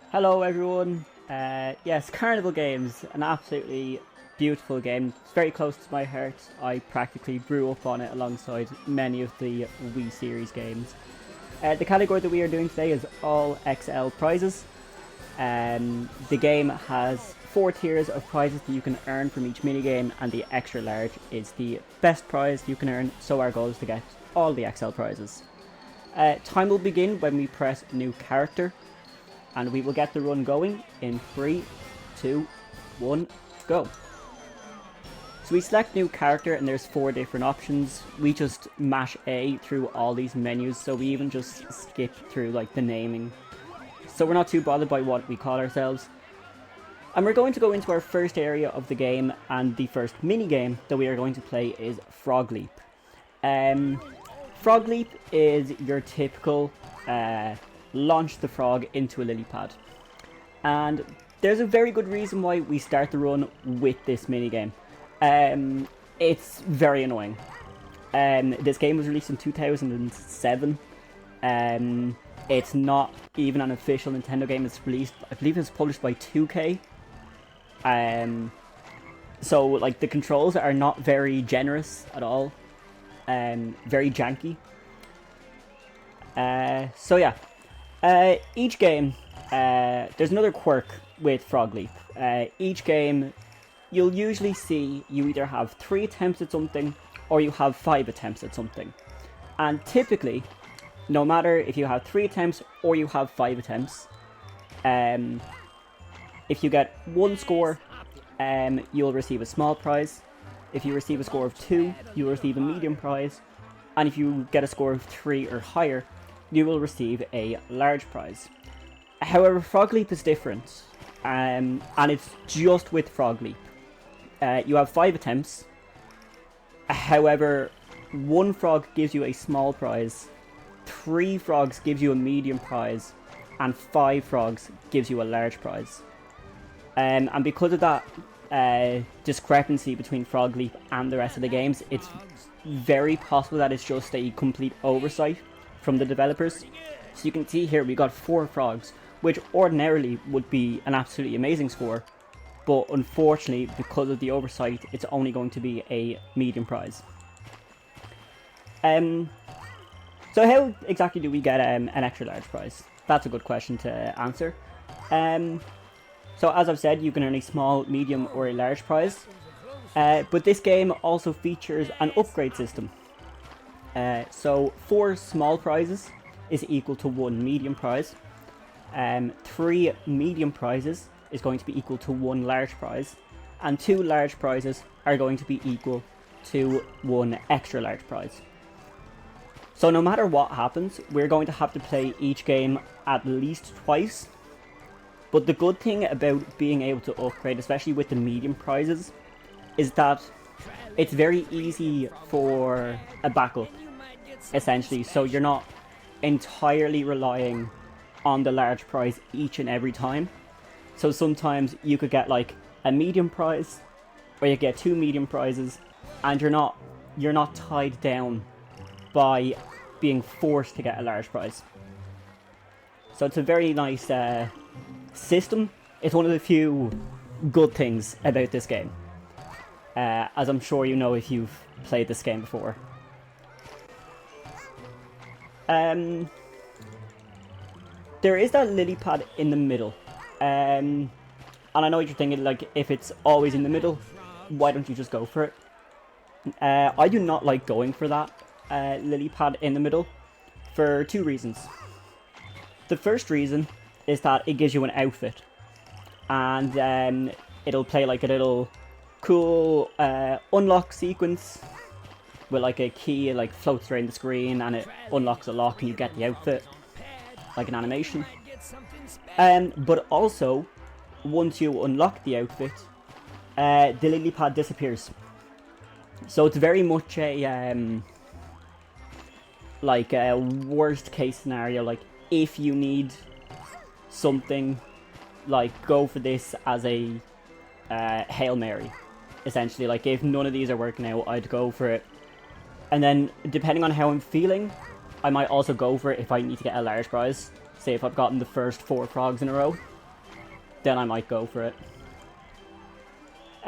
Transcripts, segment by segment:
Hello everyone. Yes, Carnival Games, an absolutely beautiful game. It's very close to my heart. I practically grew up on it alongside many of the Wii series games. The category that we are doing today is all XL prizes. The game has 4 tiers of prizes that you can earn from each minigame, and the extra large is the best prize you can earn, so our goal is to get all the XL prizes. Time will begin when we press new character, and we will get the run going in 3, 2, 1, go. So we select new character and there's 4 different options. We just mash A through all these menus, so we even just skip through like the naming. So we're not too bothered by what we call ourselves. And we're going to go into our first area of the game, and the first mini game that we are going to play is Frog Leap. Frog Leap is your typical launch the frog into a lily pad. And there's a very good reason why we start the run with this minigame. It's very annoying. This game was released in 2007. It's not even an official Nintendo game. It's released, I believe it's published by 2K. So like the controls are not very generous at all. Very janky. So yeah. Each game, there's another quirk with Frog Leap. Each game, you'll usually see you either have 3 attempts at something, or you have 5 attempts at something. And typically, no matter if you have 3 attempts or you have 5 attempts, if you get 1 score, you'll receive a small prize. If you receive a score of 2, you'll receive a medium prize. And if you get a score of 3 or higher, you will receive a large prize. However, Frog Leap is different, and it's just with Frog Leap. You have 5 attempts. However, 1 frog gives you a small prize, 3 frogs gives you a medium prize, and 5 frogs gives you a large prize. And because of that discrepancy between Frog Leap and the rest of the games, it's very possible that it's just a complete oversight from the developers. So you can see here we got 4 frogs, which ordinarily would be an absolutely amazing score, but unfortunately because of the oversight it's only going to be a medium prize. So how exactly do we get an extra large prize? That's a good question to answer. So as I've said, you can earn a small, medium or a large prize, but this game also features an upgrade system. So 4 small prizes is equal to 1 medium prize. 3 medium prizes is going to be equal to 1 large prize. And 2 large prizes are going to be equal to 1 extra large prize. So no matter what happens, we're going to have to play each game at least twice. But the good thing about being able to upgrade, especially with the medium prizes, is that it's very easy for a backup, essentially, so you're not entirely relying on the large prize each and every time. So sometimes you could get like a medium prize, or you get 2 medium prizes, and you're not tied down by being forced to get a large prize. So it's a very nice system. It's one of the few good things about this game, as I'm sure you know if you've played this game before. There is that lily pad in the middle, and I know what you're thinking, like, if it's always in the middle, why don't you just go for it? I do not like going for that lily pad in the middle for 2 reasons. The first reason is that it gives you an outfit, and then it'll play like a little cool unlock sequence with like a key, like floats around the screen and it unlocks a lock and you get the outfit, like an animation. But also, once you unlock the outfit, the lily pad disappears. So it's very much a like a worst case scenario. Like if you need something, like go for this as a Hail Mary, essentially. Like if none of these are working out, I'd go for it. And then depending on how I'm feeling, I might also go for it if I need to get a large prize. Say if I've gotten the first 4 frogs in a row, then I might go for it.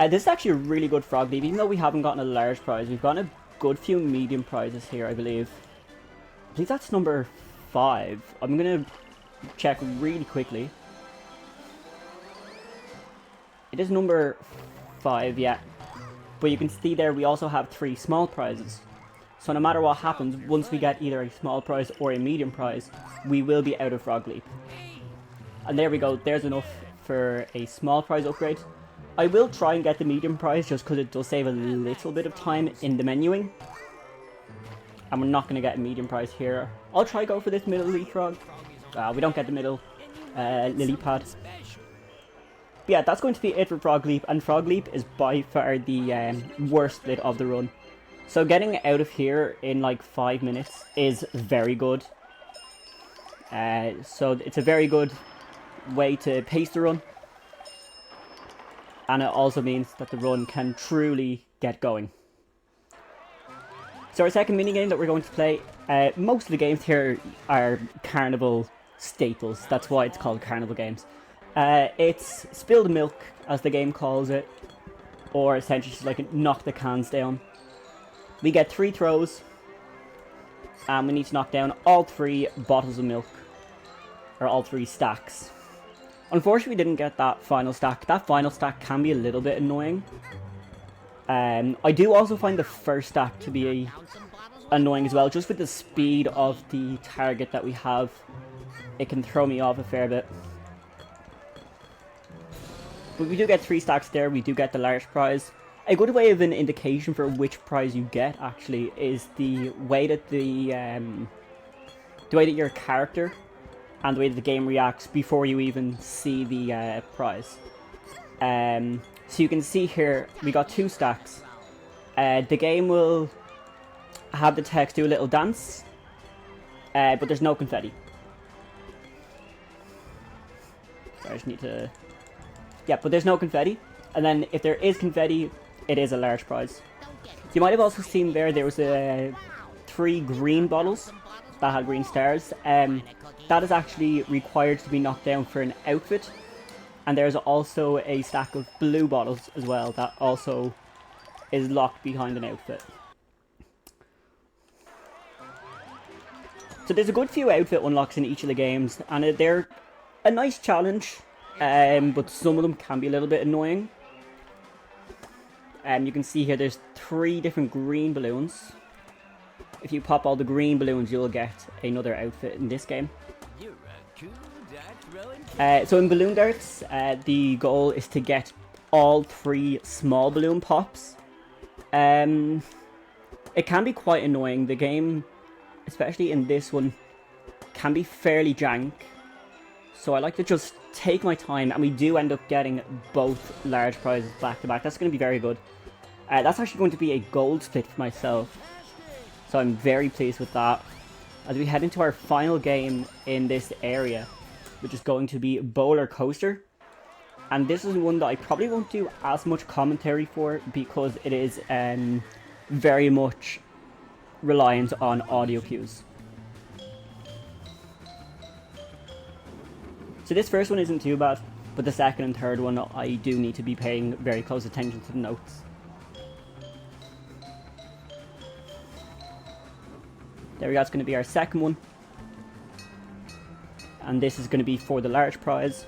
This is actually a really good frog leap. Even though we haven't gotten a large prize, we've gotten a good few medium prizes here, I believe. I believe that's number 5. I'm going to check really quickly. It is number 5, yeah. But you can see there we also have 3 small prizes. So no matter what happens, once we get either a small prize or a medium prize, we will be out of frog leap. And there we go, there's enough for a small prize upgrade. I will try and get the medium prize just because it does save a little bit of time in the menuing. And we're not going to get a medium prize here. I'll try go for this middle leapfrog. We don't get the middle lily pad. But yeah, that's going to be it for Frog Leap. And Frog Leap is by far the worst bit of the run. So getting out of here in like 5 minutes is very good. So it's a very good way to pace the run. And it also means that the run can truly get going. So our second minigame that we're going to play, most of the games here are Carnival staples. That's why it's called Carnival games. It's Spill the Milk, as the game calls it. Or essentially just like knock the cans down. We get 3 throws. And we need to knock down all 3 bottles of milk. Or all 3 stacks. Unfortunately, we didn't get that final stack. That final stack can be a little bit annoying. I do also find the first stack to be annoying as well. Just with the speed of the target that we have, it can throw me off a fair bit. But we do get 3 stacks there. We do get the large prize. A good way of an indication for which prize you get, actually, is the way that your character and the way that the game reacts before you even see the prize. So you can see here, we got 2 stacks. The game will have the text do a little dance, but there's no confetti. Sorry, I just need to... Yeah, but there's no confetti. And then if there is confetti, it is a large prize. You might have also seen there was 3 green bottles that had green stars. That is actually required to be knocked down for an outfit. And there's also a stack of blue bottles as well that also is locked behind an outfit. So there's a good few outfit unlocks in each of the games, and they're a nice challenge, but some of them can be a little bit annoying. You can see here there's 3 different green balloons. If you pop all the green balloons, you'll get another outfit in this game. So in balloon darts, the goal is to get all 3 small balloon pops. It can be quite annoying. The game, especially in this one, can be fairly jank. So I like to just take my time, and we do end up getting both large prizes back to back. That's going to be very good. That's actually going to be a gold split for myself. So I'm very pleased with that. As we head into our final game in this area, which is going to be Bowler Coaster. And this is one that I probably won't do as much commentary for, because it is very much reliant on audio cues. So this first one isn't too bad, but the second and third one I do need to be paying very close attention to the notes. There we go, it's going to be our second one. And this is going to be for the large prize.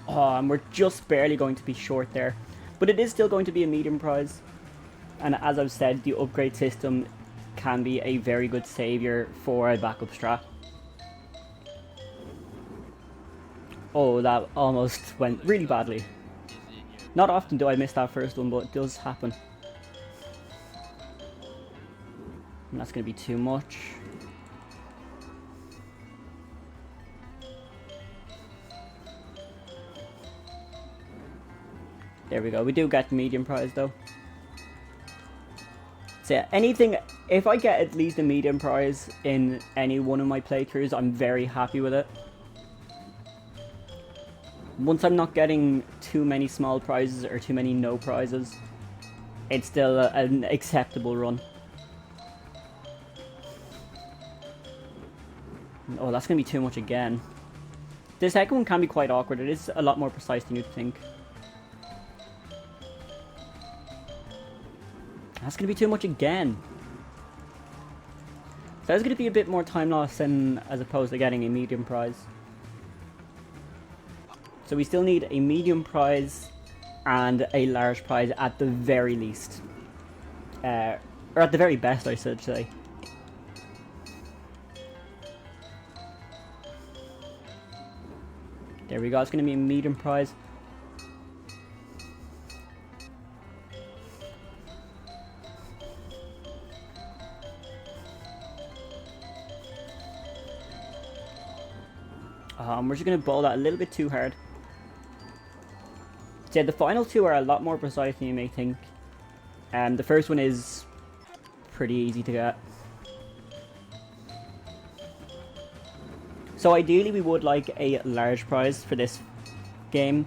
Oh, and we're just barely going to be short there. But it is still going to be a medium prize. And as I've said, the upgrade system can be a very good saviour for a backup strat. Oh, that almost went really badly. Not often do I miss that first one, but it does happen. And that's going to be too much. There we go. We do get the medium prize though. So yeah, anything, if I get at least a medium prize in any one of my playthroughs, I'm very happy with it. Once I'm not getting too many small prizes or too many no prizes, it's still an acceptable run. Oh, that's going to be too much again. The second one can be quite awkward. It is a lot more precise than you'd think. That's going to be too much again. So that's going to be a bit more time loss than as opposed to getting a medium prize. So we still need a medium prize and a large prize at the very least. Or at the very best, I should say. There we go, it's going to be a medium prize. We're just going to bowl that a little bit too hard. So yeah, the final two are a lot more precise than you may think. The first one is pretty easy to get. So ideally we would like a large prize for this game,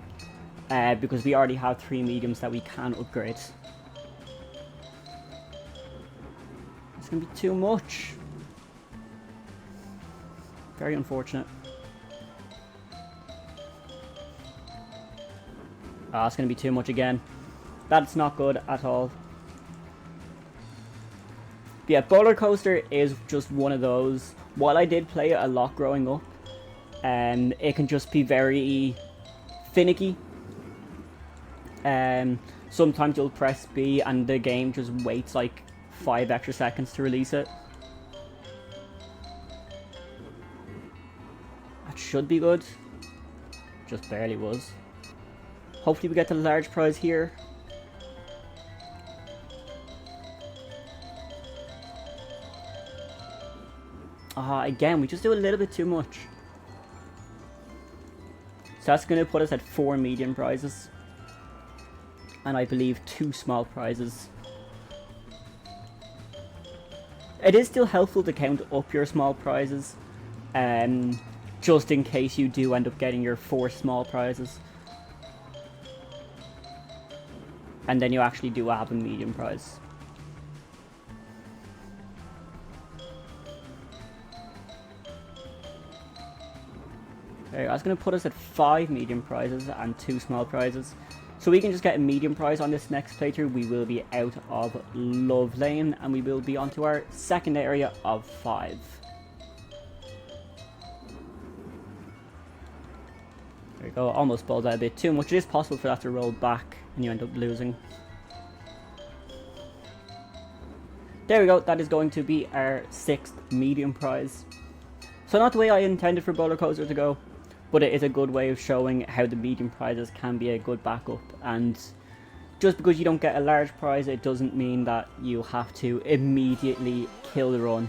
because we already have 3 mediums that we can upgrade. It's going to be too much. Very unfortunate. Ah, it's going to be too much again. That's not good at all. But yeah, Roller Coaster is just one of those. While I did play it a lot growing up, it can just be very finicky. Sometimes you'll press B and the game just waits like 5 extra seconds to release it. That should be good. Just barely was. Hopefully we get the large prize here. Again, we just do a little bit too much. So that's going to put us at 4 medium prizes. And I believe 2 small prizes. It is still helpful to count up your small prizes. Just in case you do end up getting your 4 small prizes. And then you actually do have a medium prize. Okay, that's going to put us at 5 medium prizes and 2 small prizes. So we can just get a medium prize on this next playthrough. We will be out of Love Lane and we will be onto our second area of 5. There we go, almost bowled out a bit too much. It is possible for that to roll back and you end up losing. There we go, that is going to be our 6th medium prize. So not the way I intended for Roller Coaster to go, but it is a good way of showing how the medium prizes can be a good backup. And just because you don't get a large prize, it doesn't mean that you have to immediately kill the run.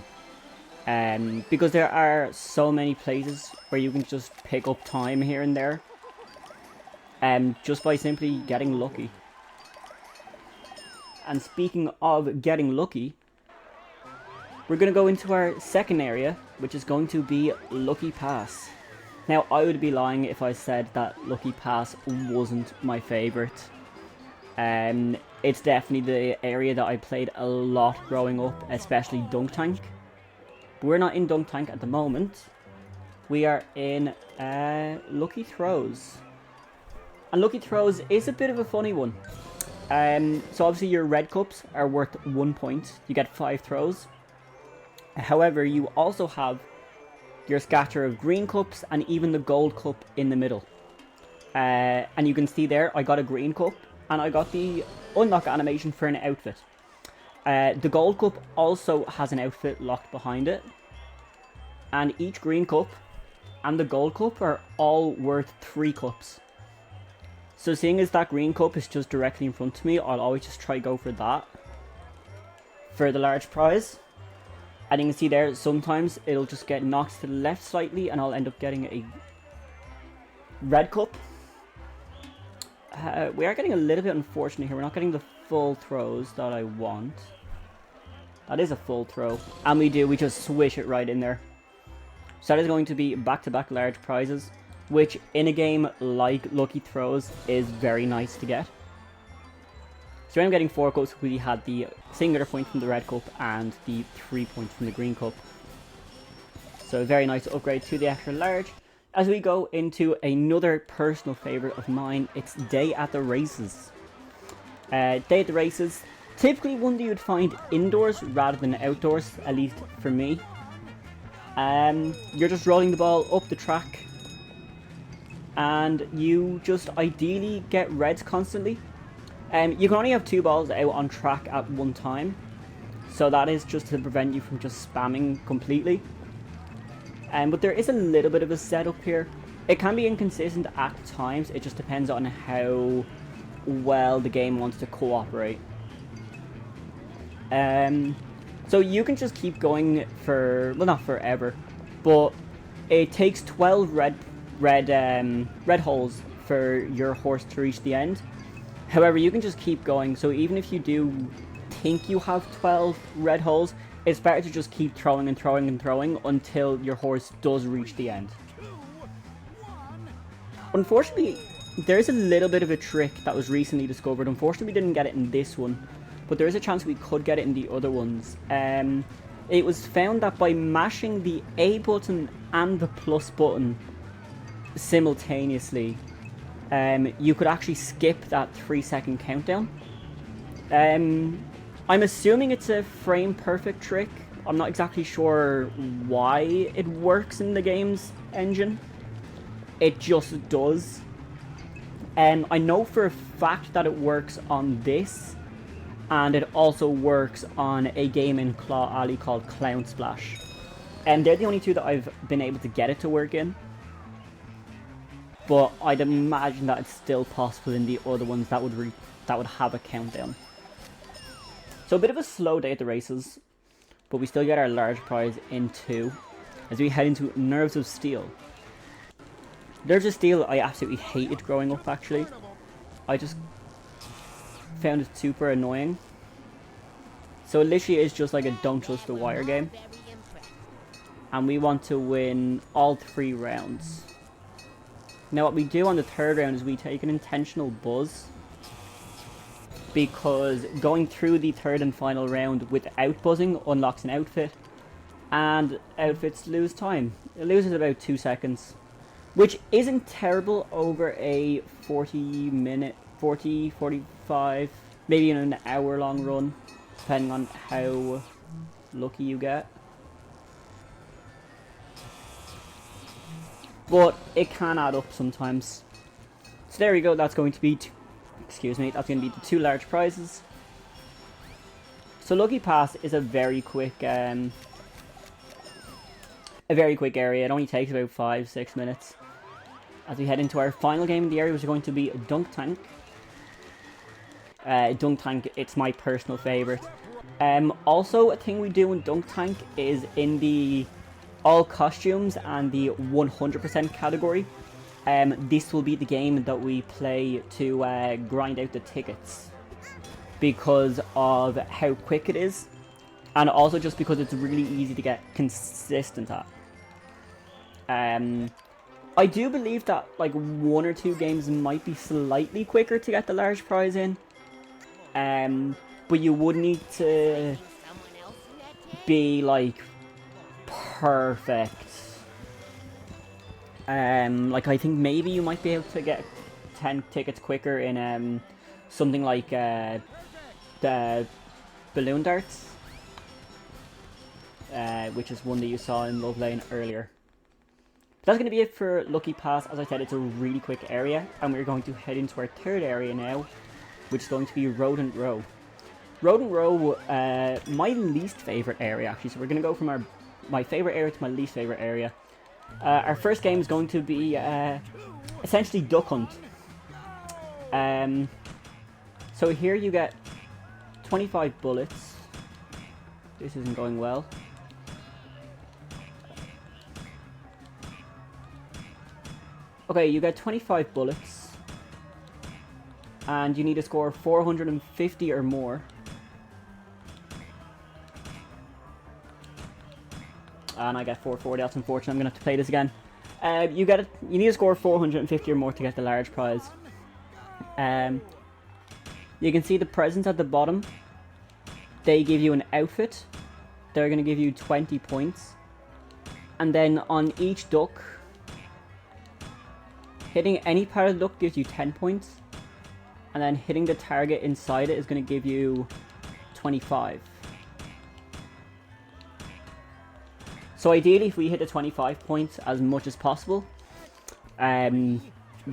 Because there are so many places where you can just pick up time here and there. Just by simply getting lucky. And speaking of getting lucky, we're going to go into our second area, which is going to be Lucky Pass. Now, I would be lying if I said that Lucky Pass wasn't my favourite. It's definitely the area that I played a lot growing up, especially Dunk Tank. But we're not in Dunk Tank at the moment. We are in Lucky Throws. And Lucky Throws is a bit of a funny one. So obviously your red cups are worth 1 point. You get 5 throws. However, you also have your scatter of green cups and even the gold cup in the middle. And you can see there, I got a green cup and I got the unlock animation for an outfit. The gold cup also has an outfit locked behind it. And each green cup and the gold cup are all worth 3 cups. So seeing as that green cup is just directly in front of me, I'll always just try go for that. For the large prize. And you can see there, sometimes it'll just get knocked to the left slightly and I'll end up getting a red cup. We are getting a little bit unfortunate here. We're not getting the full throws that I want. That is a full throw. And we just swish it right in there. So that is going to be back-to-back large prizes, which in a game like Lucky Throws is very nice to get. So I'm getting 4 cups. We had the singular point from the red cup and the 3 points from the green cup. So a very nice upgrade to the extra large. As we go into another personal favourite of mine, it's Day at the Races. Day at the Races, typically one that you'd find indoors rather than outdoors, at least for me. You're just rolling the ball up the track, and you just ideally get reds constantly. You can only have 2 balls out on track at one time, so that is just to prevent you from just spamming completely. But there is a little bit of a setup here. It can be inconsistent at times, it just depends on how well the game wants to cooperate. So you can just keep going for, well, not forever, but it takes 12 red holes for your horse to reach the end. However, you can just keep going, so even if you do think you have 12 red holes, it's better to just keep throwing and throwing and throwing until your horse does reach the end. Unfortunately, there's a little bit of a trick that was recently discovered. Unfortunately, we didn't get it in this one, but there is a chance we could get it in the other ones. It was found that by mashing the A button and the plus button simultaneously, you could actually skip that 3-second countdown. I'm assuming it's a frame perfect trick. I'm not exactly sure why it works in the game's engine. It just does. I know for a fact that it works on this, and it also works on a game in Claw Alley called Clown Splash. And they're the only 2 that I've been able to get it to work in. But I'd imagine that it's still possible in the other ones that would have a countdown. So a bit of a slow day at the races, but we still get our large prize in 2 as we head into Nerves of Steel. Nerves of Steel I absolutely hated growing up, actually. I just found it super annoying. So it literally is just like a don't trust the wire game. And we want to win all 3 rounds. Now what we do on the 3rd round is we take an intentional buzz, because going through the 3rd and final round without buzzing unlocks an outfit, and outfits lose time. It loses about 2 seconds, which isn't terrible over a 45, maybe an hour long run, depending on how lucky you get. But it can add up sometimes. So there we go, that's going to be that's going to be the 2 large prizes. So Lucky Pass is a very quick area. It only takes about 5-6 minutes. As we head into our final game in the area, which is going to be Dunk Tank. Dunk Tank, it's my personal favourite. Also, a thing we do in Dunk Tank is in the all costumes and the 100% category. This will be the game that we play to grind out the tickets, because of how quick it is, and also just because it's really easy to get consistent at. I do believe that like 1 or 2 games might be slightly quicker to get the large prize in, but you would need to be like perfect. Like I think maybe you might be able to get 10 tickets quicker in something like the balloon darts, which is one that you saw in Love Lane earlier. But that's going to be it for Lucky Pass. As I said, it's a really quick area, and we're going to head into our 3rd area now, which is going to be Rodent Row. Rodent Row, my least favourite area actually, so we're going to go from my favourite area to my least favourite area. Our first game is going to be essentially Duck Hunt. So here you get 25 bullets. This isn't going well. Okay, you get 25 bullets, and you need to score 450 or more. And I get 440, that's unfortunate, I'm going to have to play this again. You need to score 450 or more to get the large prize. You can see the presents at the bottom. They give you an outfit. They're going to give you 20 points. And then on each duck, hitting any part of the duck gives you 10 points. And then hitting the target inside it is going to give you 25. So ideally, if we hit the 25 points as much as possible, then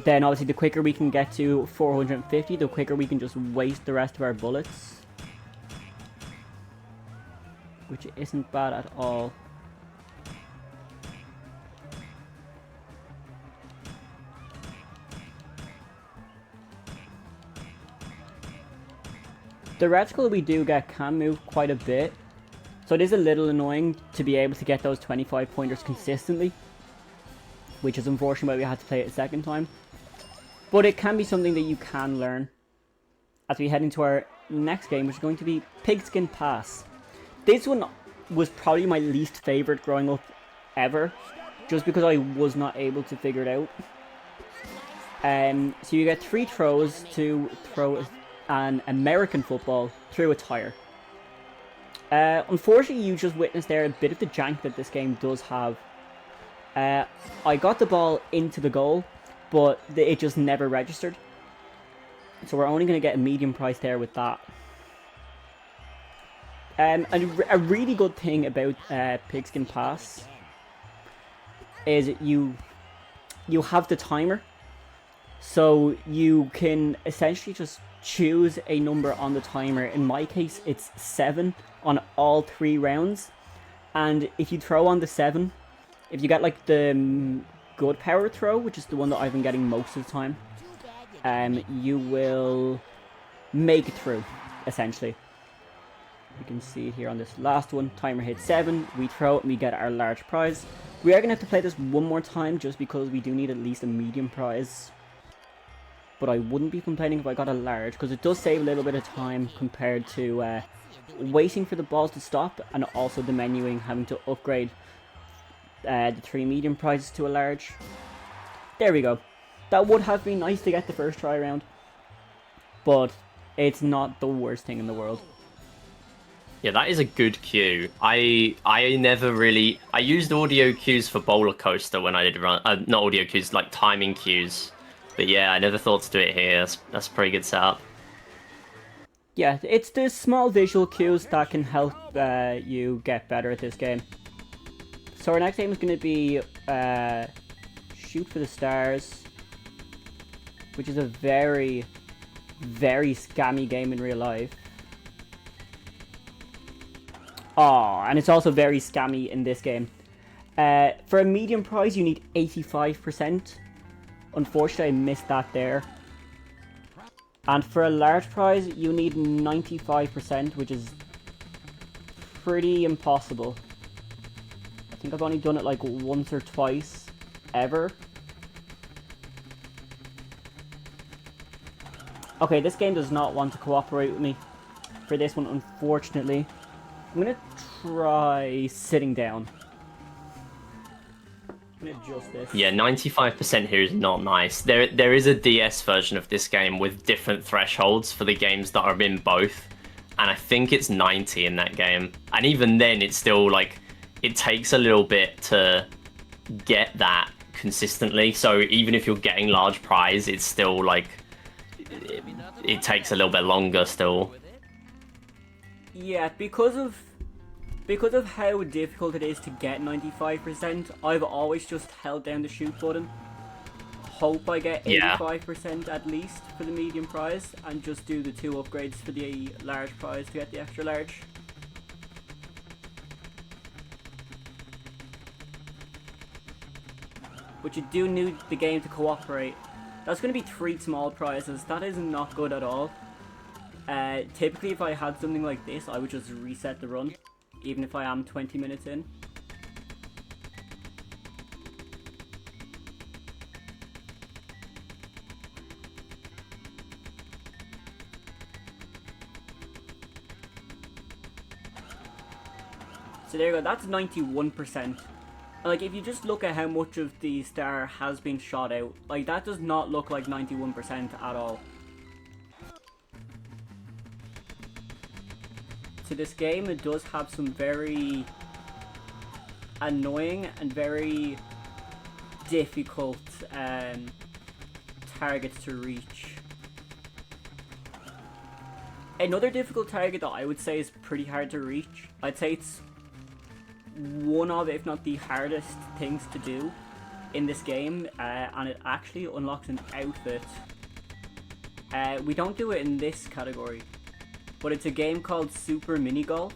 obviously the quicker we can get to 450, the quicker we can just waste the rest of our bullets. Which isn't bad at all. The reticle we do get can move quite a bit, so it is a little annoying to be able to get those 25 pointers consistently, which is unfortunate why we had to play it a second time. But it can be something that you can learn as we head into our next game, which is going to be Pigskin Pass. This one was probably my least favourite growing up ever, just because I was not able to figure it out. So you get 3 throws to throw an American football through a tire. Unfortunately, you just witnessed there a bit of the jank that this game does have. I got the ball into the goal, but it just never registered. So we're only going to get a medium price there with that. A really good thing about Pigskin Pass is you have the timer. So you can essentially just choose a number on the timer. In my case, it's 7 on all 3 rounds. And if you throw on the 7, if you get like the good power throw, which is the one that I've been getting most of the time, you will make it through, essentially. You can see it here on this last one. Timer hits 7, we throw it and we get our large prize. We are going to have to play this one more time just because we do need at least a medium prize. But I wouldn't be complaining if I got a large, because it does save a little bit of time compared to waiting for the balls to stop, and also the menuing, having to upgrade the 3 medium prizes to a large. There we go. That would have been nice to get the first try around, but it's not the worst thing in the world. Yeah, that is a good cue. I never really... I used audio cues for Bowler Coaster when I did run... not audio cues, like timing cues. But yeah, I never thought to do it here. That's a pretty good setup. Yeah, it's the small visual cues that can help you get better at this game. So our next game is going to be Shoot for the Stars, which is a very, very scammy game in real life. Oh, and it's also very scammy in this game. For a medium prize, you need 85%. Unfortunately, I missed that there. And for a large prize, you need 95%, which is pretty impossible. I think I've only done it like once or twice, ever. Okay, this game does not want to cooperate with me for this one, unfortunately. I'm gonna try sitting down. I'm gonna adjust this. Yeah, 95% here is not nice. There is a DS version of this game with different thresholds for the games that are in both, and I think it's 90 in that game. And even then, it's still like, it takes a little bit to get that consistently. So even if you're getting large prize, it's still like, it takes a little bit longer still. Yeah, because of how difficult it is to get 95%, I've always just held down the shoot button. Hope I get 85% at least for the medium prize, and just do the 2 upgrades for the large prize to get the extra large. But you do need the game to cooperate. That's going to be 3 small prizes. That is not good at all. Typically, if I had something like this, I would just reset the run, even if I am 20 minutes in. So there you go, that's 91%. Like, if you just look at how much of the star has been shot out, like, that does not look like 91% at all. So this game, it does have some very annoying and very difficult targets to reach. Another difficult target that I would say is pretty hard to reach. I'd say it's one of, if not the hardest things to do in this game, and it actually unlocks an outfit. We don't do it in this category, but it's a game called Super Mini Golf,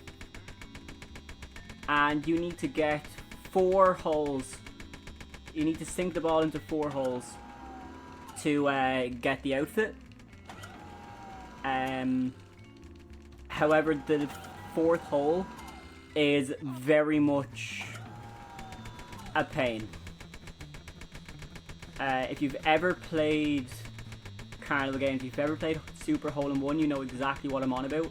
and you need to get 4 holes. You need to sink the ball into 4 holes to get the outfit. However, the 4th hole is very much a pain. If you've ever played Carnival games, if you've ever played Super Hole-in-One, you know exactly what I'm on about.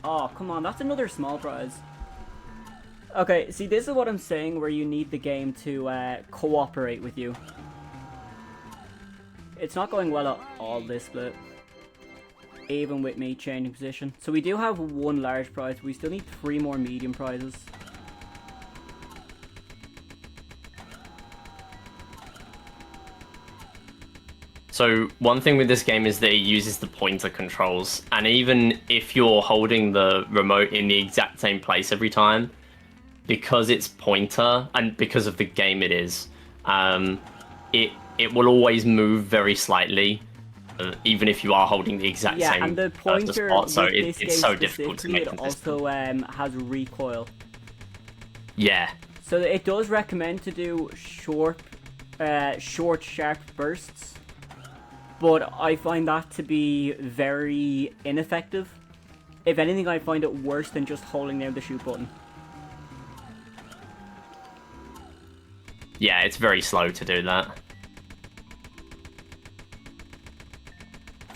Oh, come on, that's another small prize. Okay, see, this is what I'm saying, where you need the game to cooperate with you. It's not going well at all, this split, even with me changing position. So we do have 1 large prize, we still need 3 more medium prizes. So one thing with this game is that it uses the pointer controls, and even if you're holding the remote in the exact same place every time, because it's pointer and because of the game it is, it will always move very slightly, even if you are holding the exact same and the pointer spot. So with it's so difficult to make it consistent. also has recoil. Yeah. So it does recommend to do short, sharp bursts, but I find that to be very ineffective. If anything, I find it worse than just holding down the shoot button. Yeah, it's very slow to do that.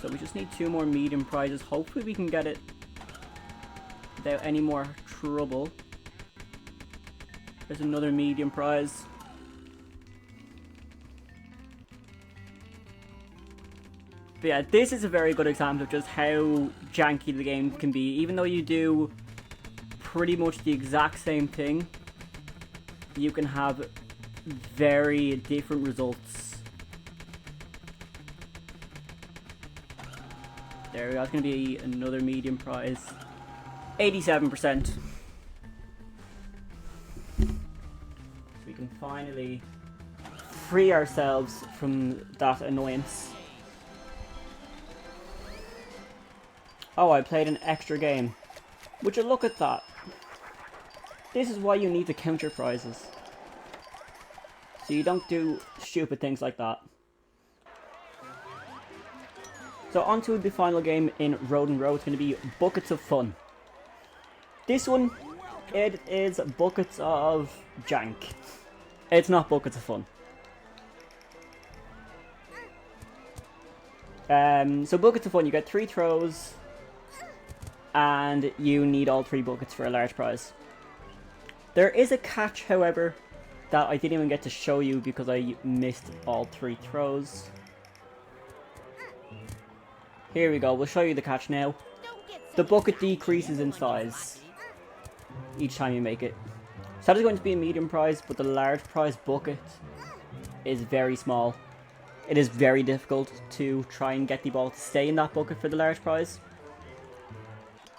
So we just need 2 more medium prizes. Hopefully we can get it without any more trouble. There's another medium prize. But yeah, this is a very good example of just how janky the game can be. Even though you do pretty much the exact same thing, you can have very different results. There we go, that's going to be another medium prize. 87%. We can finally free ourselves from that annoyance. Oh, I played an extra game. Would you look at that? This is why you need to count your prizes. So you don't do stupid things like that. So on to the final game in Road and Road. It's going to be Buckets of Fun. This one, it is buckets of jank. It's not buckets of fun. So buckets of fun, you get 3 throws, and you need all 3 buckets for a large prize. There is a catch, however, that I didn't even get to show you because I missed all 3 throws. Here we go, we'll show you the catch now. The bucket decreases in size each time you make it. So that is going to be a medium prize, but the large prize bucket is very small. It is very difficult to try and get the ball to stay in that bucket for the large prize.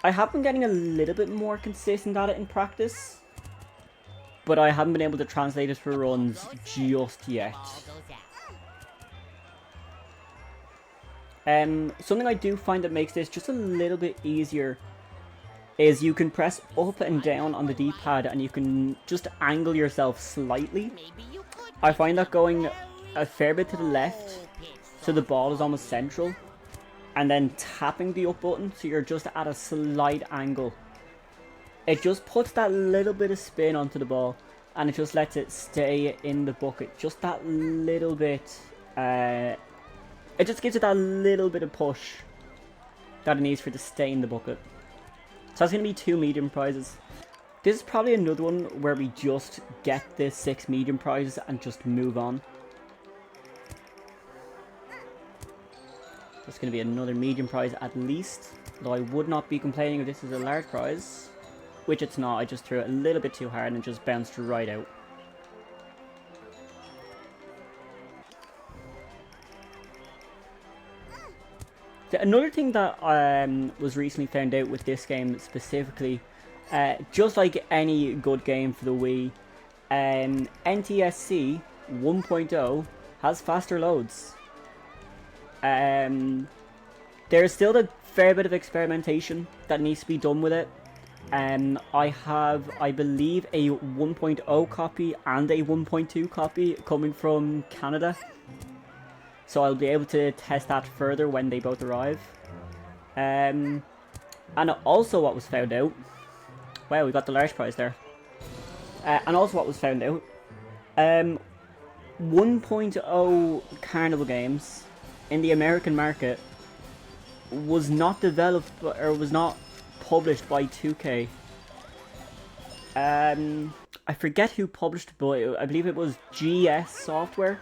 I have been getting a little bit more consistent at it in practice, but I haven't been able to translate it for runs just yet. Something I do find that makes this just a little bit easier is you can press up and down on the D-pad and you can just angle yourself slightly. I find that going a fair bit to the left so the ball is almost central, and then tapping the up button so you're just at a slight angle. It just puts that little bit of spin onto the ball and it just lets it stay in the bucket just that little bit. It just gives it that little bit of push that it needs for it to stay in the bucket. So that's going to be 2 medium prizes. This is probably another one where we just get the 6 medium prizes and just move on. That's going to be another medium prize at least, though I would not be complaining if this is a large prize. which it's not. I just threw it a little bit too hard and it just bounced right out. Another thing that was recently found out with this game specifically, just like any good game for the Wii, NTSC 1.0 has faster loads. There's still a fair bit of experimentation that needs to be done with it. I have, I believe, a 1.0 copy and a 1.2 copy coming from Canada. So I'll be able to test that further when they both arrive. And also what was found out... Wow, we got the large prize there. And also what was found out... 1.0 Carnival games in the American market was not developed or was not published by 2K. I forget who published it, but I believe it was GS Software.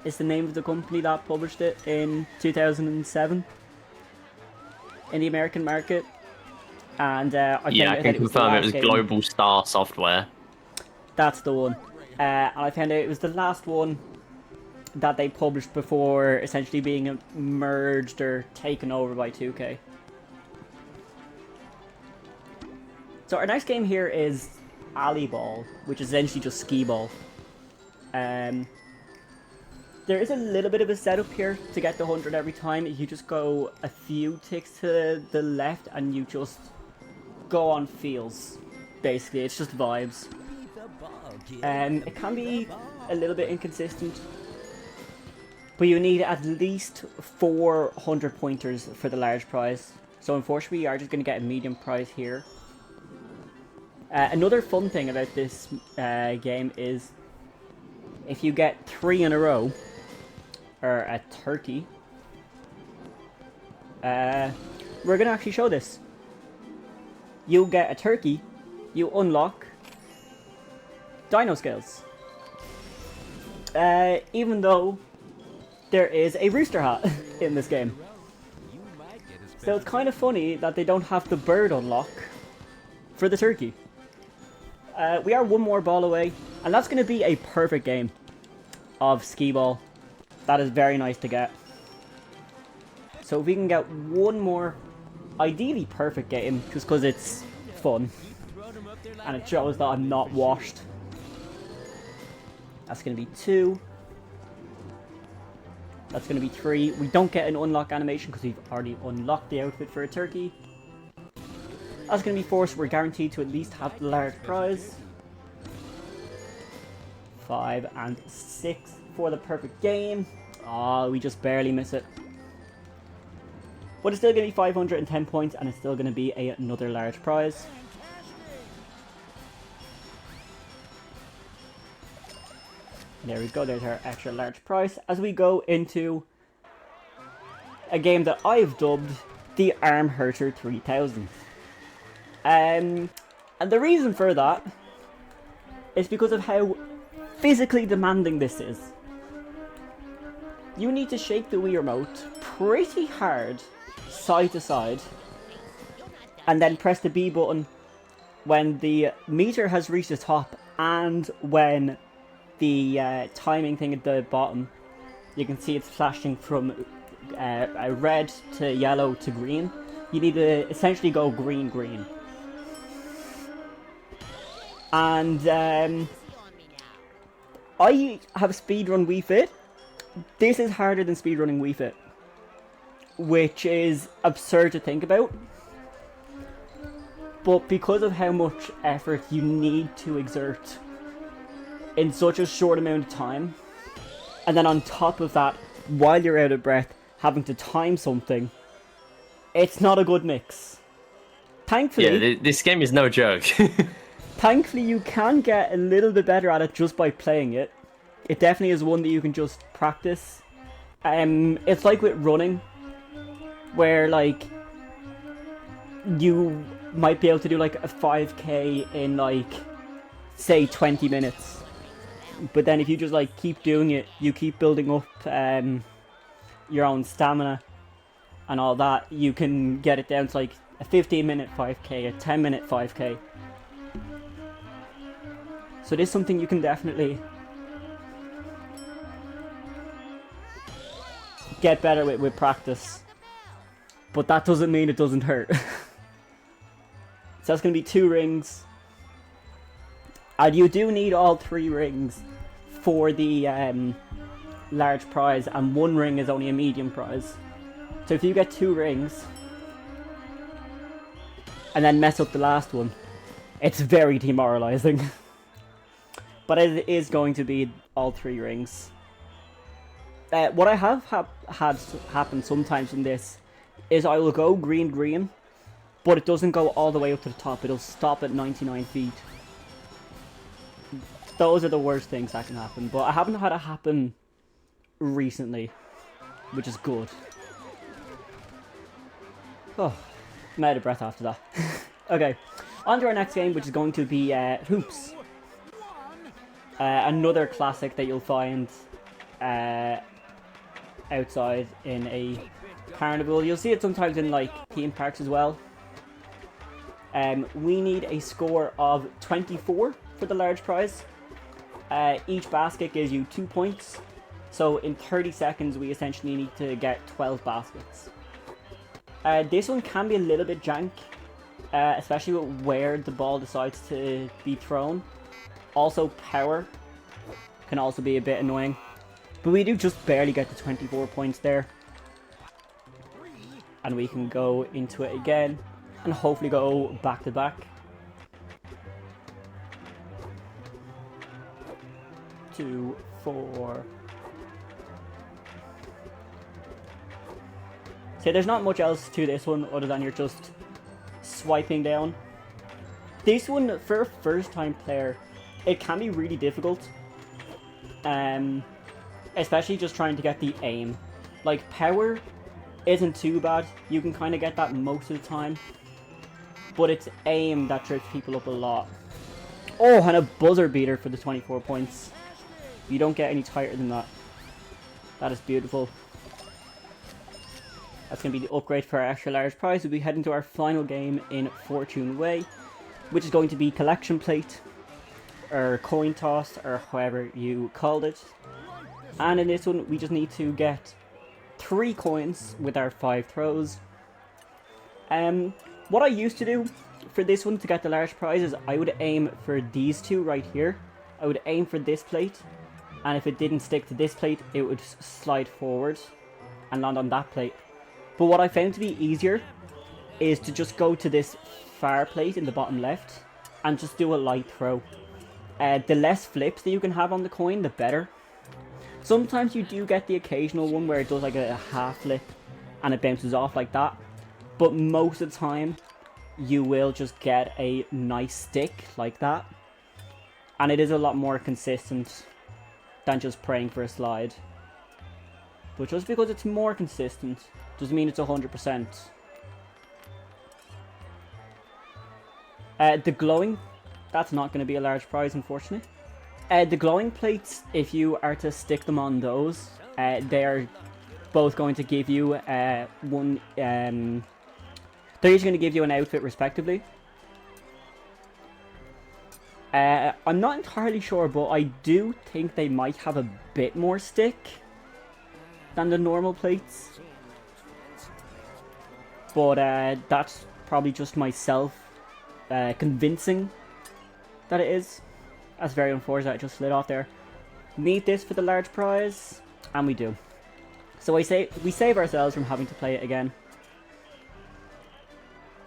Is the name of the company that published it in 2007 in the American market. And I can confirm it was Global Star Software. That's the one. And I found out it was the last one that they published before essentially being merged or taken over by 2K. So our next game here is Alley Ball, which is essentially just skee ball. There is a little bit of a setup here to get the 100 every time. You just go a few ticks to the left and you just go on feels. Basically, it's just vibes. It can be a little bit inconsistent, but you need at least 400 pointers for the large prize. So unfortunately, we are just going to get a medium prize here. Another fun thing about this game is if you get 3 in a row, or a turkey, we're going to actually show this. You get a turkey, you unlock dino scales. Even though there is a rooster hat in this game. So it's kind of funny that they don't have the bird unlock for the turkey. We are one more ball away, and that's going to be a perfect game of skee ball. That is very nice to get. So if we can get one more, ideally perfect game, just because it's fun. And it shows that I'm not washed. That's going to be 2. That's going to be 3. We don't get an unlock animation because we've already unlocked the outfit for a turkey. That's going to be 4, so we're guaranteed to at least have the large prize. 5 and 6 for the perfect game. Oh, we just barely miss it. But it's still going to be 510 points, and it's still going to be another large prize. There we go, there's our extra large prize as we go into a game that I've dubbed the Arm Hurter 3000. And the reason for that is because of how physically demanding this is. You need to shake the Wii remote pretty hard, side to side, and then press the B button when the meter has reached the top and when the timing thing at the bottom, you can see it's flashing from red to yellow to green. You need to essentially go green, green. And I have speedrun Wii Fit. This is harder than speedrunning Wii Fit, which is absurd to think about. But because of how much effort you need to exert in such a short amount of time, and then on top of that, while you're out of breath, having to time something, it's not a good mix. Thankfully, yeah, this game is no joke. Thankfully, you can get a little bit better at it just by playing it. It definitely is one that you can just practice. It's like with running, where like you might be able to do like a 5k in like say 20 minutes. But then if you just like keep doing it, you keep building up your own stamina and all that, you can get it down to like a 15-minute 5k, a 10-minute 5k. So it is something you can definitely get better with practice. But that doesn't mean it doesn't hurt. So that's going to be 2 rings. And you do need all 3 rings for the large prize, and 1 ring is only a medium prize. So if you get 2 rings and then mess up the last one, it's very demoralizing. But it is going to be all 3 rings. What I have had happen sometimes in this is I will go green, but it doesn't go all the way up to the top. It'll stop at 99 feet. Those are the worst things that can happen, but I haven't had it happen recently, which is good. Oh, I'm out of breath after that. Okay, on to our next game, which is going to be Hoops. Another classic that you'll find outside in a carnival. You'll see it sometimes in like theme parks as well. We need a score of 24 for the large prize. Each basket gives you 2 points. So in 30 seconds we essentially need to get 12 baskets. This one can be a little bit jank, especially with where the ball decides to be thrown. Also power can also be a bit annoying. But we do just barely get the 24 points there. And we can go into it again and hopefully go back to back. 2, 4. So there's not much else to this one other than you're just swiping down. This one, for a first time player, it can be really difficult. Especially just trying to get the aim. Like, power isn't too bad. You can kind of get that most of the time. But it's aim that trips people up a lot. Oh, and a buzzer beater for the 24 points. You don't get any tighter than that. That is beautiful. That's going to be the upgrade for our extra large prize. We'll be heading to our final game in Fortune Way, which is going to be collection plate, or coin toss, or however you called it. And in this one, we just need to get 3 coins with our 5 throws. What I used to do for this one to get the large prize is I would aim for these 2 right here. I would aim for this plate, and if it didn't stick to this plate, it would slide forward and land on that plate. But what I found to be easier is to just go to this far plate in the bottom left and just do a light throw. The less flips that you can have on the coin, the better. Sometimes you do get the occasional one where it does like a half flip and it bounces off like that. But most of the time, you will just get a nice stick like that. And it is a lot more consistent than just praying for a slide. But just because it's more consistent doesn't mean it's 100%. The glowing, that's not going to be a large prize, unfortunately. The glowing plates, if you are to stick them on those, they are both going to give you one. They're each going to give you an outfit respectively. I'm not entirely sure, but I do think they might have a bit more stick than the normal plates. But that's probably just myself convincing that it is. That's very unfortunate, I just slid off there. Need this for the large prize, and we do. So we save ourselves from having to play it again.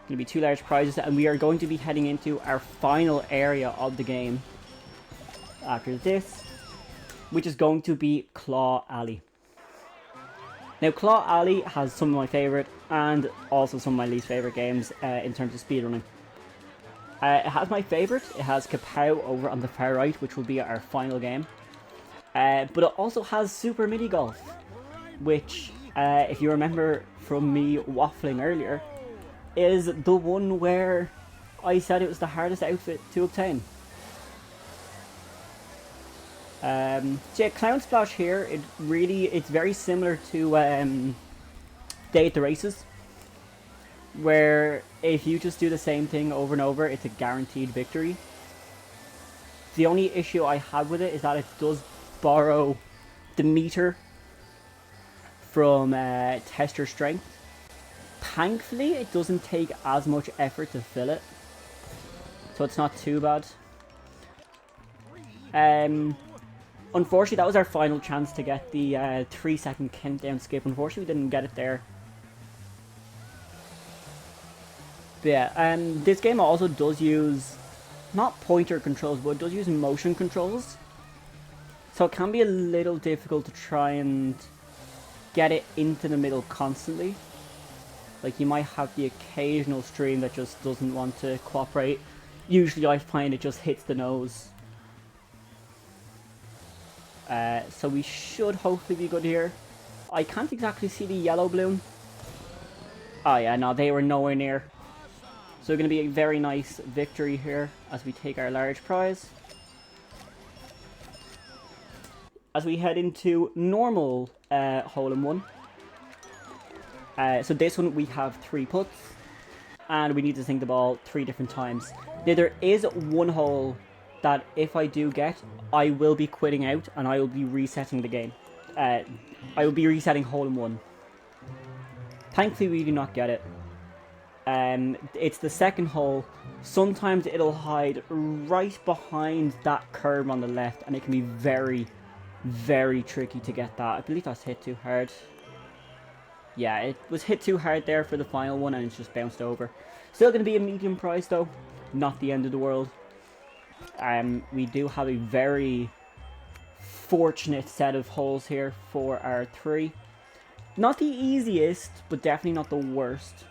Going to be 2 large prizes, and we are going to be heading into our final area of the game after this, which is going to be Claw Alley. Now, Claw Alley has some of my favourite and also some of my least favourite games in terms of speedrunning. It has my favourite. It has Kapow over on the far right, which will be our final game. But it also has Super Mini Golf, which, if you remember from me waffling earlier, is the one where I said it was the hardest outfit to obtain. So yeah, Clown Splash here, it's very similar to Day at the Races. where if you just do the same thing over and over, it's a guaranteed victory. The only issue I have with it is that it does borrow the meter from tester strength. Thankfully, it doesn't take as much effort to fill it, so it's not too bad. Unfortunately, that was our final chance to get the 3-second countdown skip. Unfortunately, we didn't get it there. But yeah, this game also does use, not pointer controls, but it does use motion controls. So it can be a little difficult to try and get it into the middle constantly. Like, you might have the occasional stream that just doesn't want to cooperate. Usually I find it just hits the nose. So we should hopefully be good here. I can't exactly see the yellow balloon. Oh yeah, no, they were nowhere near. So going to be a very nice victory here as we take our large prize. As we head into normal hole-in-one. So this one we have 3 puts. And we need to sink the ball 3 different times. Now, there is one hole that if I do get, I will be quitting out and I will be resetting the game. I will be resetting hole-in-one. Thankfully we do not get it. It's the second hole. Sometimes it'll hide right behind that curve on the left, and it can be very, very tricky to get that. I believe that's hit too hard. Yeah, it was hit too hard there for the final one, and it's just bounced over. Still going to be a medium prize though, not the end of the world. We do have a very fortunate set of holes here for our 3. Not the easiest, but definitely not the worst.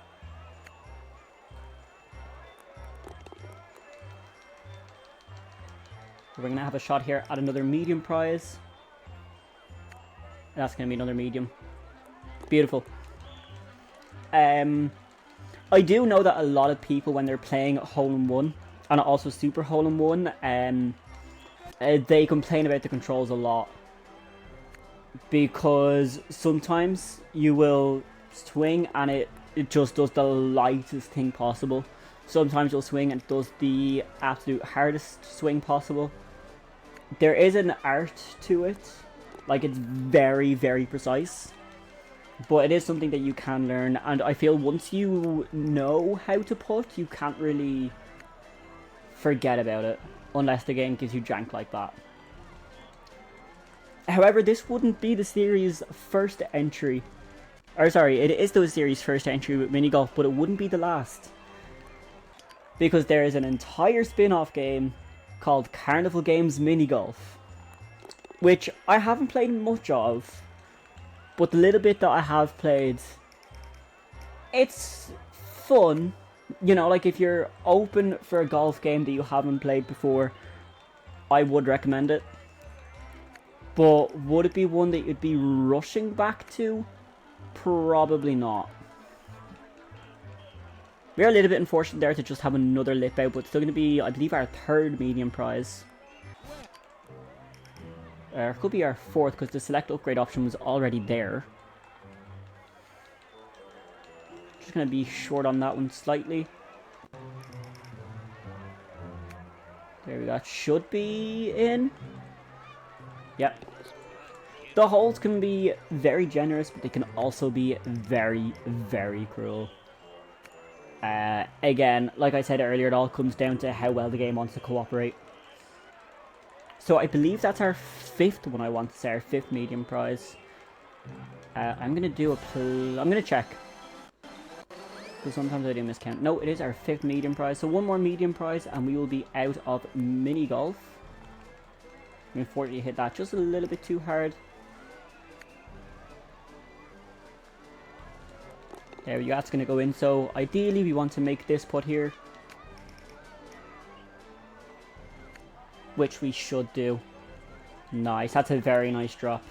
We're going to have a shot here at another medium prize. That's going to be another medium. Beautiful. I do know that a lot of people, when they're playing hole-in-one, and also super hole-in-one, they complain about the controls a lot. Because sometimes you will swing and it just does the lightest thing possible. Sometimes you'll swing and it does the absolute hardest swing possible. There is an art to it. Like, it's very, very precise. But it is something that you can learn. And I feel once you know how to put, you can't really forget about it. Unless the game gives you jank like that. However, this wouldn't be the series' first entry. Or sorry, it is the series' first entry with mini golf, but it wouldn't be the last. Because there is an entire spin-off game called Carnival Games Mini Golf, which I haven't played much of, but the little bit that I have played, it's fun. You know, like, if you're open for a golf game that you haven't played before, I would recommend it. But would it be one that you'd be rushing back to? Probably not. We're a little bit unfortunate there to just have another lip out, but it's still going to be, I believe, our 3rd medium prize. It could be our 4th, because the select upgrade option was already there. Just going to be short on that one slightly. There we go. That should be in. Yep. The holes can be very generous, but they can also be very, very cruel. Again, like I said earlier, it all comes down to how well the game wants to cooperate. So I believe that's our 5th one, I want to say, our 5th medium prize. I'm going to do I'm going to check. Because sometimes I do miscount. No, it is our 5th medium prize. So one more medium prize and we will be out of mini golf. Unfortunately, hit that just a little bit too hard. There we go, that's going to go in. So ideally we want to make this putt here, which we should do. Nice, that's a very nice drop.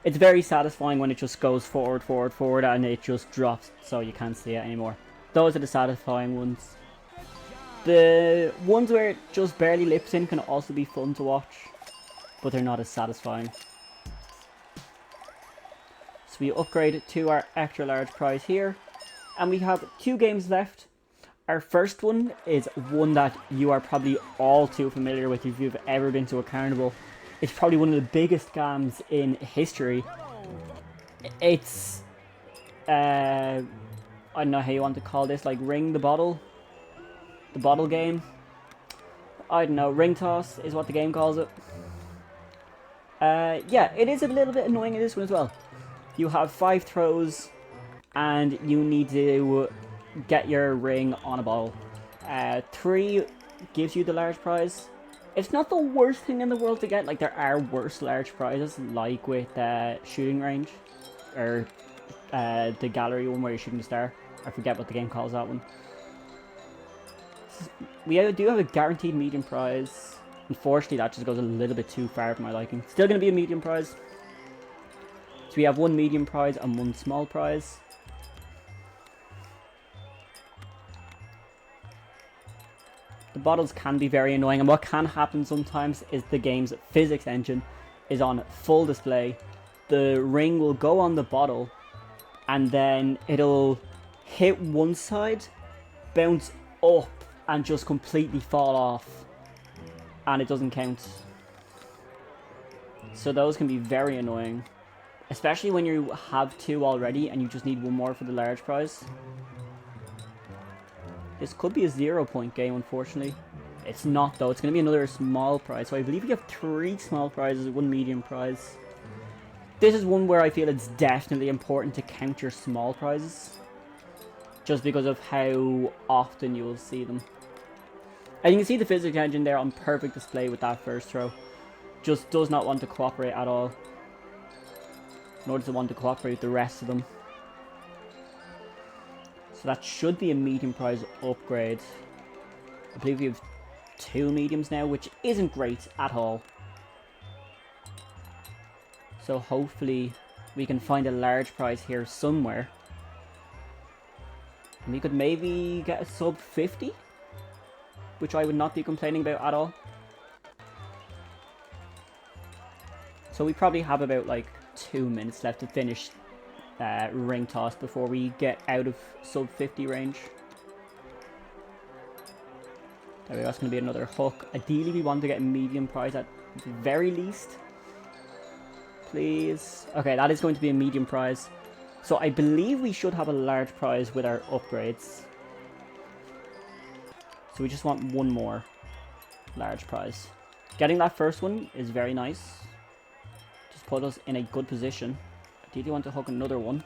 It's very satisfying when it just goes forward, forward, forward, and it just drops so you can't see it anymore. Those are the satisfying ones. The ones where it just barely lips in can also be fun to watch, but they're not as satisfying. So we upgrade to our extra large prize here. And we have 2 games left. Our first one is one that you are probably all too familiar with if you've ever been to a carnival. It's probably one of the biggest scams in history. It's, I don't know how you want to call this, like ring the bottle game. I don't know, ring toss is what the game calls it. Yeah, it is a little bit annoying in this one as well. You have 5 throws, and you need to get your ring on a bottle. 3 gives you the large prize. It's not the worst thing in the world to get. Like, there are worse large prizes, like with shooting range, or the gallery one where you're shooting the star. I forget what the game calls that one. We do have a guaranteed medium prize. Unfortunately, that just goes a little bit too far for my liking. Still going to be a medium prize. So we have 1 medium prize and 1 small prize. The bottles can be very annoying, and what can happen sometimes is the game's physics engine is on full display. The ring will go on the bottle, and then it'll hit one side, bounce up, and just completely fall off. And it doesn't count. So those can be very annoying. Especially when you have 2 already and you just need 1 more for the large prize. This could be a 0-point game, unfortunately. It's not, though. It's going to be another small prize. So I believe we have 3 small prizes, 1 medium prize. This is one where I feel it's definitely important to count your small prizes. Just because of how often you will see them. And you can see the physics engine there on perfect display with that first throw. Just does not want to cooperate at all. Nor does it want to cooperate with the rest of them. So that should be a medium prize upgrade. I believe we have 2 mediums now, which isn't great at all. So hopefully we can find a large prize here somewhere. And we could maybe get a sub 50. Which I would not be complaining about at all. So we probably have about like 2 minutes left to finish ring toss before we get out of sub 50 range. There we go, that's going to be another hook. Ideally we want to get a medium prize at the very least. Please. Okay, that is going to be a medium prize. So I believe we should have a large prize with our upgrades. So we just want 1 more large prize. Getting that first one is very nice. Just put us in a good position. Ideally want to hook another one.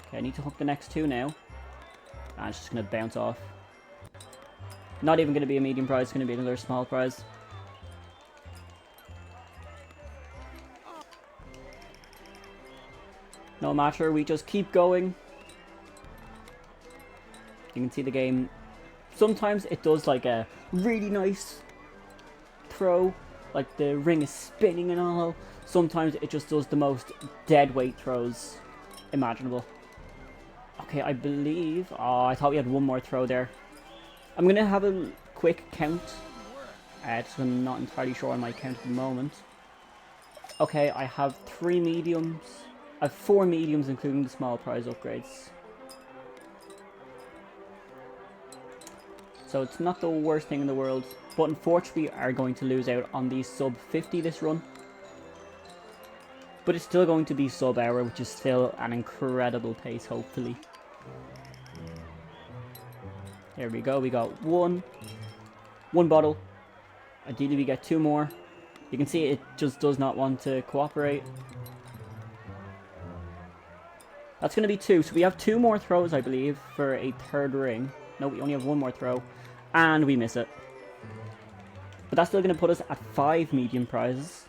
Okay, I need to hook the next 2 now. And it's just going to bounce off. Not even going to be a medium prize, it's going to be another small prize. No matter, we just keep going. You can see the game. Sometimes it does like a really nice throw, like the ring is spinning and all. Sometimes it just does the most dead weight throws imaginable. Okay, I believe... Oh, I thought we had 1 more throw there. I'm going to have a quick count. Just I'm not entirely sure on my count at the moment. Okay, I have 3 mediums. I have 4 mediums including the small prize upgrades. So it's not the worst thing in the world. But unfortunately we are going to lose out on the sub 50 this run. But it's still going to be sub hour, which is still an incredible pace, hopefully. There we go, we got 1 bottle. Ideally we get 2 more. You can see it just does not want to cooperate. That's going to be 2, so we have 2 more throws, I believe, for a 3rd ring. No, we only have 1 more throw. And we miss it. But that's still going to put us at 5 medium prizes.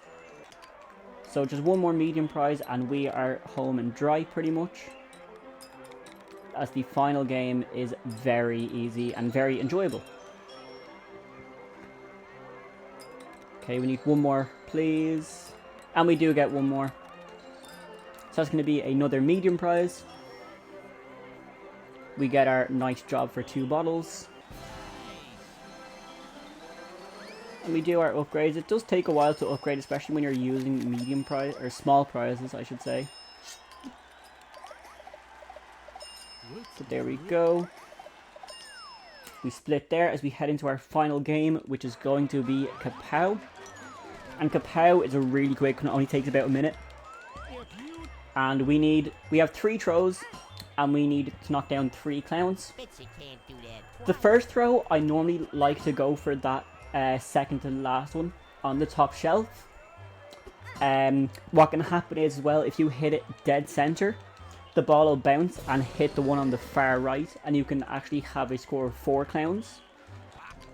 So just 1 more medium prize and we are home and dry pretty much. As the final game is very easy and very enjoyable. Okay, we need 1 more, please. And we do get 1 more. So that's going to be another medium prize. We get our nice job for 2 bottles. And we do our upgrades. It does take a while to upgrade, especially when you're using medium prize or small prizes, I should say. So there we go. We split there as we head into our final game, which is going to be Kapow. And Kapow is a really quick one, it only takes about a minute. And we have 3 throws, and we need to knock down 3 clowns. The first throw, I normally like to go for that second to last one on the top shelf. What can happen is, as well, if you hit it dead center, the ball will bounce and hit the one on the far right, and you can actually have a score of 4 clowns.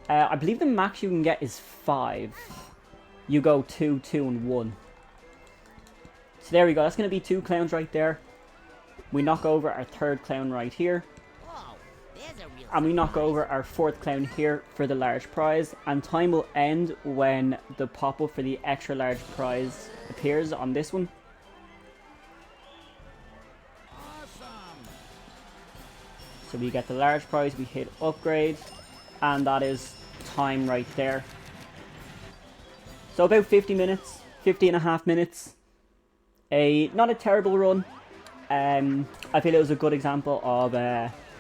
I believe the max you can get is 5. You go 2, 2, and 1. So there we go, that's going to be 2 clowns right there. We knock over our 3rd clown right here. And we knock over our 4th clown here for the large prize. And time will end when the pop-up for the extra large prize appears on this one. So we get the large prize, we hit upgrade, and that is time right there. So about 50 minutes, 50 and a half minutes. Not a terrible run. I feel it was a good example of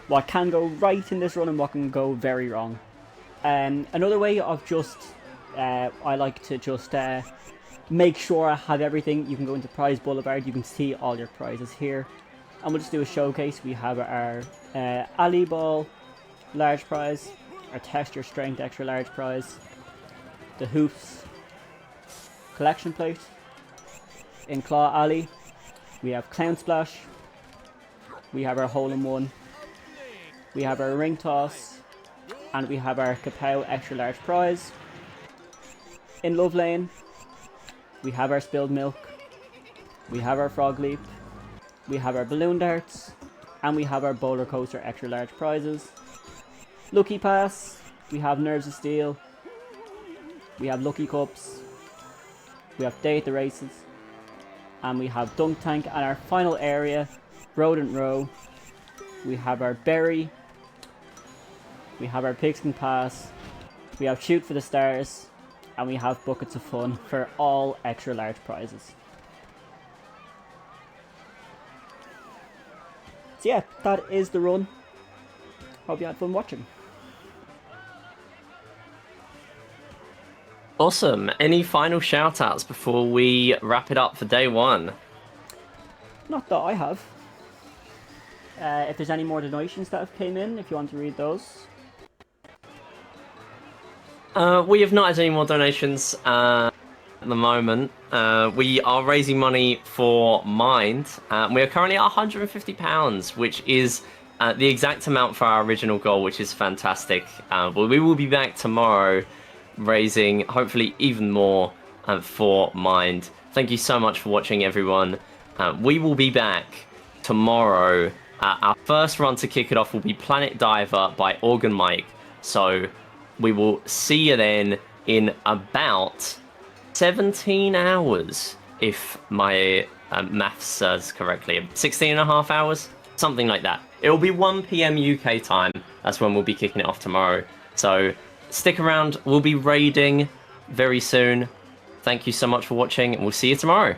what can go right in this run and what can go very wrong. Another way of just, I like to just make sure I have everything. You can go into Prize Boulevard, you can see all your prizes here. And we'll just do a showcase. We have our alley ball large prize, our texture strength extra large prize, the hoops collection plate. In Claw Alley, we have Clown Splash, we have our Hole in One, we have our Ring Toss, and we have our Kapow extra large prize. In Love Lane, we have our Spilled Milk, we have our Frog Leap, we have our Balloon Darts, and we have our Boulder Coaster extra large prizes. Lucky Pass, we have Nerves of Steel, we have Lucky Cups, we have Day at the Races, and we have Dunk Tank. And our final area, Rodent Row, we have our Berry, we have our Pigskin Pass, we have Shoot for the Stars, and we have Buckets of Fun for all extra large prizes. So yeah, that is the run. Hope you had fun watching. Awesome. Any final shout outs before we wrap it up for day 1? Not that I have. If there's any more donations that have came in, if you want to read those. We have not had any more donations at the moment. We are raising money for Mind. We are currently at £150, which is the exact amount for our original goal, which is fantastic. But we will be back tomorrow raising hopefully even more for Mind. Thank you so much for watching, everyone. We will be back tomorrow. Our first run to kick it off will be Planet Diver by Organ Mike. So we will see you then in about 17 hours, if my maths serves correctly. 16 and a half hours? Something like that. It will be 1 PM UK time. That's when we'll be kicking it off tomorrow. So stick around. We'll be raiding very soon. Thank you so much for watching, and we'll see you tomorrow.